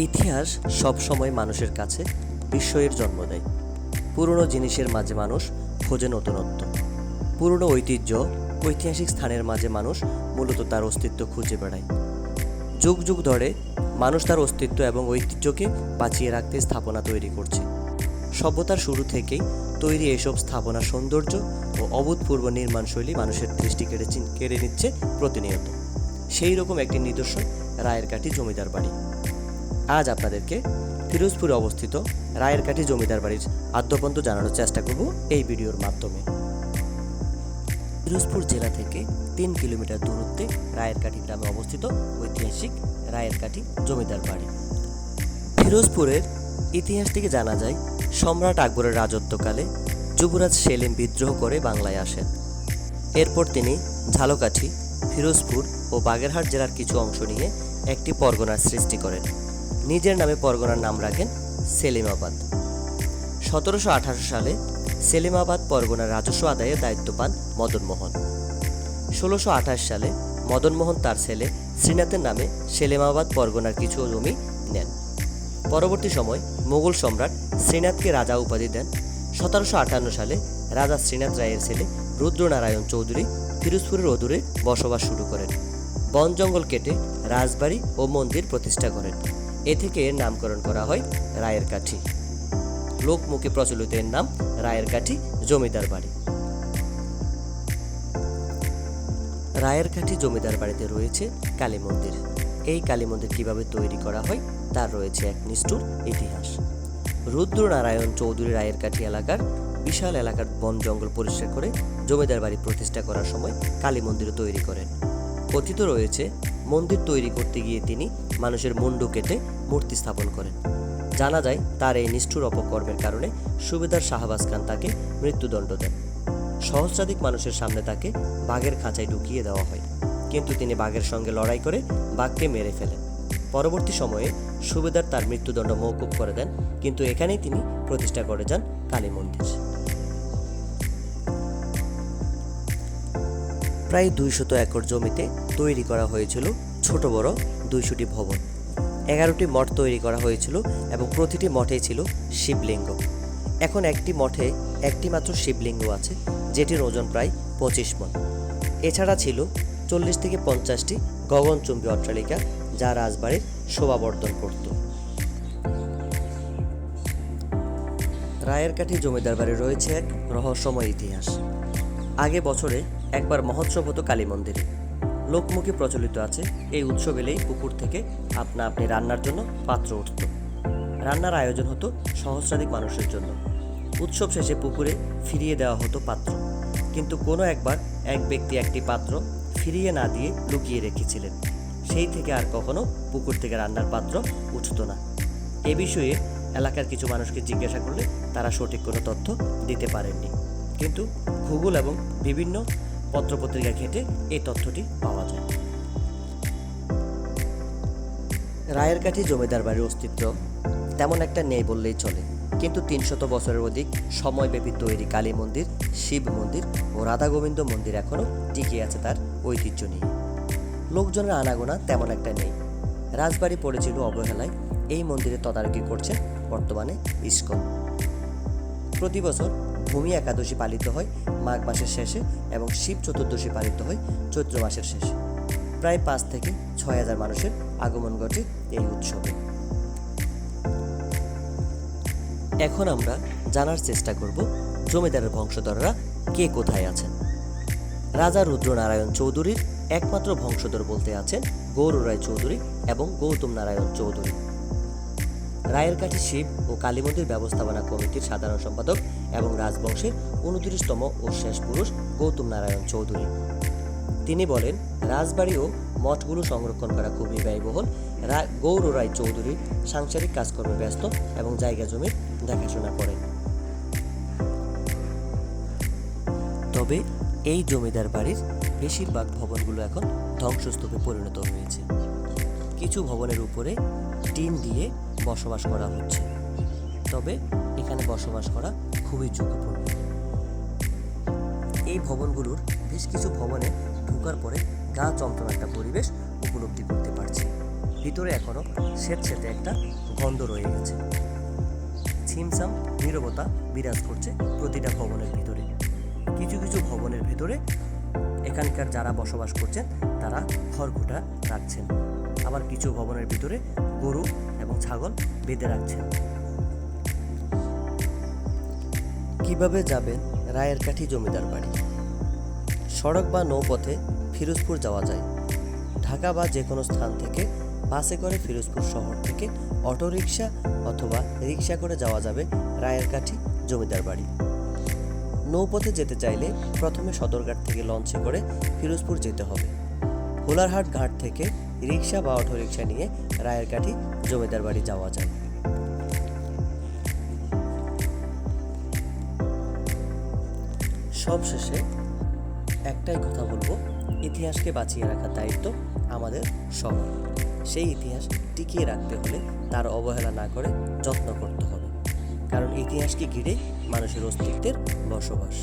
ইতিহাস সবসময় মানুষের কাছে বিস্ময়ের জন্ম দেয়। পুরনো জিনিসের মাঝে মানুষ খোঁজে নতুনত্ব। পুরনো ঐতিহ্য, ঐতিহাসিক স্থানের মাঝে মানুষ মূলত তার অস্তিত্ব খুঁজে বেড়ায়। যুগ যুগ ধরে মানুষ তার অস্তিত্ব এবং ঐতিহ্যকে বাঁচিয়ে রাখতে স্থাপনা তৈরি করছে। সভ্যতার শুরু থেকেই তৈরি এসব স্থাপনার সৌন্দর্য ও অভূতপূর্ব নির্মাণশৈলী মানুষের দৃষ্টি কেড়ে নিচ্ছে প্রতিনিয়ত। সেই রকম একটি নিদর্শন রায়েরকাঠি জমিদার বাড়ি। আজ আপনাদেরকে ফিরোজপুরে অবস্থিত রায়েরকাঠি জমিদার বাড়ির আদ্যপন্ত জানানোর চেষ্টা করব এই ভিডিওর মাধ্যমে। ফিরোজপুর জেলা থেকে 3 কিলোমিটার দূরত্বে রায়েরকাঠি গ্রামে অবস্থিত ঐতিহাসিক রায়েরকাঠি জমিদার বাড়ি। ফিরোজপুরের ইতিহাস থেকে জানা যায়, সম্রাট আকবরের রাজত্বকালে যুবরাজ সেলিম বিদ্রোহ করে বাংলায় আসেন। এরপর তিনি ঝালকাঠি, ফিরোজপুর ও বাগেরহাট জেলার কিছু অংশ নিয়ে একটি পরগনার সৃষ্টি করেন। নিজের নামে পরগনার নাম রাখেন সেলিমাবাদ। 1718 সালে সেলিমাবাদ পরগনার রাজস্ব আদায়ের দায়িত্ব পান মদনমোহন। 1628 সালে মদনমোহন তার ছেলে শ্রীনাথের নামে সেলিমাবাদ পরগনার কিছু জমি নেন। পরবর্তী সময় মোগল সম্রাট শ্রীনাথকে রাজা উপাধি দেন। 1758 সালে রাজা শ্রীনাথ রায়ের ছেলে রুদ্রনারায়ণ চৌধুরী ফিরোজপুরের অদূরে বসবাস শুরু করেন। বন জঙ্গল কেটে রাজবাড়ি ও মন্দির প্রতিষ্ঠা করেন। এ থেকে এর নামকরণ করা হয় রায়েরকাঠি। লোকমুখে প্রচলিত এর নাম রায়েরকাঠি জমিদার বাড়ি। রায়েরকাঠি জমিদার বাড়িতে রয়েছে কালী মন্দির। এই কালী মন্দির কিভাবে তৈরি করা হয় তার রয়েছে এক নিষ্ঠুর ইতিহাস। রুদ্রনারায়ণ চৌধুরী রায়েরকাঠি এলাকার বিশাল এলাকার বন জঙ্গল পরিষ্কার করে জমিদার বাড়ি প্রতিষ্ঠা করার সময় কালী মন্দির তৈরি করেন। কথিত রয়েছে, মন্দির তৈরি করতে গিয়ে তিনি মানুষের মুন্ডু কেটে মূর্তি স্থাপন করেন। জানা যায়, তার এই নিষ্ঠুর অপকর্মের কারণে সুবেদার শাহবাজ খান তাকে মৃত্যুদণ্ড দেন। সহস্রাধিক মানুষের সামনে তাকে বাঘের খাঁচায় ঢুকিয়ে দেওয়া হয়, কিন্তু তিনি বাঘের সঙ্গে লড়াই করে বাঘকে মেরে ফেলেন। পরবর্তী সময়ে সুবেদার তার মৃত্যুদণ্ড মওকুফ করে দেন, কিন্তু এখানেই তিনি প্রতিষ্ঠা করে যান কালী মন্দির। প্রায় 200 একর জমিতে তৈরি করা হয়েছিল ছোট বড় 200টি ভবন। 11টি মঠ তৈরি করা হয়েছিল এবং প্রতিটি মঠেই ছিল শিবলিঙ্গ। এখন একটি মঠে একটি মাত্র শিবলিঙ্গ আছে, যেটির ওজন প্রায় 25 মণ। এছাড়া ছিল 40 থেকে 50টি গগনচুম্বী অট্টালিকা, যা রাজবাড়ির শোভাবর্ধন করত। রায়েরকাঠি জমিদার বাড়ির রয়েছে এক রহস্যময় ইতিহাস। আগে বছরে একবার মহোৎসব হতো কালী মন্দিরে। লোকমুখে প্রচলিত আছে, এই উৎসব এলেই পুকুর থেকে আপনা আপনি রান্নার জন্য পাত্র উঠত। রান্নার আয়োজন হতো সহস্রাধিক মানুষের জন্য। উৎসব শেষে পুকুরে ফিরিয়ে দেওয়া হতো পাত্র, কিন্তু কোনো একবার এক ব্যক্তি একটি পাত্র ফিরিয়ে না দিয়ে লুকিয়ে রেখেছিলেন। সেই থেকে আর কখনো পুকুর থেকে রান্নার পাত্র উঠত না। এ বিষয়ে এলাকার কিছু মানুষকে জিজ্ঞাসা করলে তারা সঠিক কোনো তথ্য দিতে পারেননি, কিন্তু ভূগোল এবং বিভিন্ন পত্রপত্রিকা ঘেঁটে এই তথ্যটি পাওয়া যায়। রায়েরকাঠি জমিদার বাড়ির অস্তিত্ব তেমন একটা নেই বললেই চলে, কিন্তু 300 বছরের অধিক সময়ব্যাপী তৈরি কালী মন্দির, শিব মন্দির ও রাধা গোবিন্দ মন্দির এখনও টিকে আছে তার ঐতিহ্য নিয়ে। লোকজনের আনাগোনা তেমন একটা নেই। রাজবাড়ি পড়েছিল অবহেলায়। এই মন্দিরে তদারকি করছে বর্তমানে ইসকন। প্রতি বছর ভূমি একাদশী পালিত হয় মাঘ মাসের শেষে এবং শিব চতুর্দশী পালিত হয় চৈত্র মাসের শেষে। প্রায় 5 থেকে 6 হাজার মানুষের আগমন ঘটে এই উৎসবে। এখন আমরা জানার চেষ্টা করব জমিদারের বংশধররা কে কোথায় আছেন। রাজা রুদ্রনারায়ণ চৌধুরীর একমাত্র বংশধর বলতে আছেন গৌর রায় চৌধুরী এবং গৌতম নারায়ণ চৌধুরী। রায়েরকাঠি শিব ও কালী মন্দির ব্যবস্থাপনা কমিটির সাধারণ সম্পাদক এবং রাজবংশের 29তম ও শেষ পুরুষ গৌতম নারায়ণ চৌধুরী। তিনি বলেন, রাজবাড়ি ও মঠগুলো সংরক্ষণ করা খুবই ব্যয়বহুল। গৌর রায় চৌধুরী সাংসারিক কাজকর্মে ব্যস্ত এবং জায়গা জমির দেখাশোনা করেন। তবে এই জমিদার বাড়ির বেশিরভাগ ভবনগুলো এখন ধ্বংসস্তূপে পরিণত হয়েছে। কিছু ভবনের উপরে টিন দিয়ে বসবাস করা হচ্ছে, তবে এখানে বসবাস করা খুবই ঝুঁকিপূর্ণ। এই ভবনগুলোর বেশ কিছু ভবনে ঢোকার পরে গা চমচম একটা পরিবেশ উপলব্ধি করতে পারছি। ভিতরে এখনো স্যাঁতস্যাঁতে একটা গন্ধ রয়ে গেছে। ছিমছাম নীরবতা বিরাজ করছে প্রতিটা ভবনের ভিতরে। কিছু কিছু ভবনের ভিতরে এখানকার যারা বসবাস করছেন তারা খড়কুটা রাখছেন, আবার কিছু ভবনের ভিতরে গরু এবং ছাগল বেঁধে রাখছেন। কিভাবে যাবেন রায়েরকাঠি জমিদার বাড়ি? সড়ক বা নৌপথে ফিরোজপুর যাওয়া যায়। ঢাকা বা যে কোনো স্থান থেকে বাসে করে ফিরোজপুর শহর থেকে অটোরিকশা অথবা রিকশা করে যাওয়া যাবে রায়েরকাঠি জমিদার বাড়ি। নৌপথে যেতে চাইলে প্রথমে সদরঘাট থেকে লঞ্চে করে ফিরোজপুর যেতে হবে। হোলারহাট ঘাট থেকে রিকশা বা অটোরিকশা নিয়ে রায়েরকাঠি জমিদার বাড়ি যাওয়া যায়। সবশেষে একটাই কথা বলবো, ইতিহাসকে বাঁচিয়ে রাখার দায়িত্ব আমাদের সবার। সেই ইতিহাস টিকিয়ে রাখতে হলে তার অবহেলা না করে যত্ন করতে হবে, কারণ ইতিহাসকে ঘিরে মানুষের অস্তিত্বের বসবাস।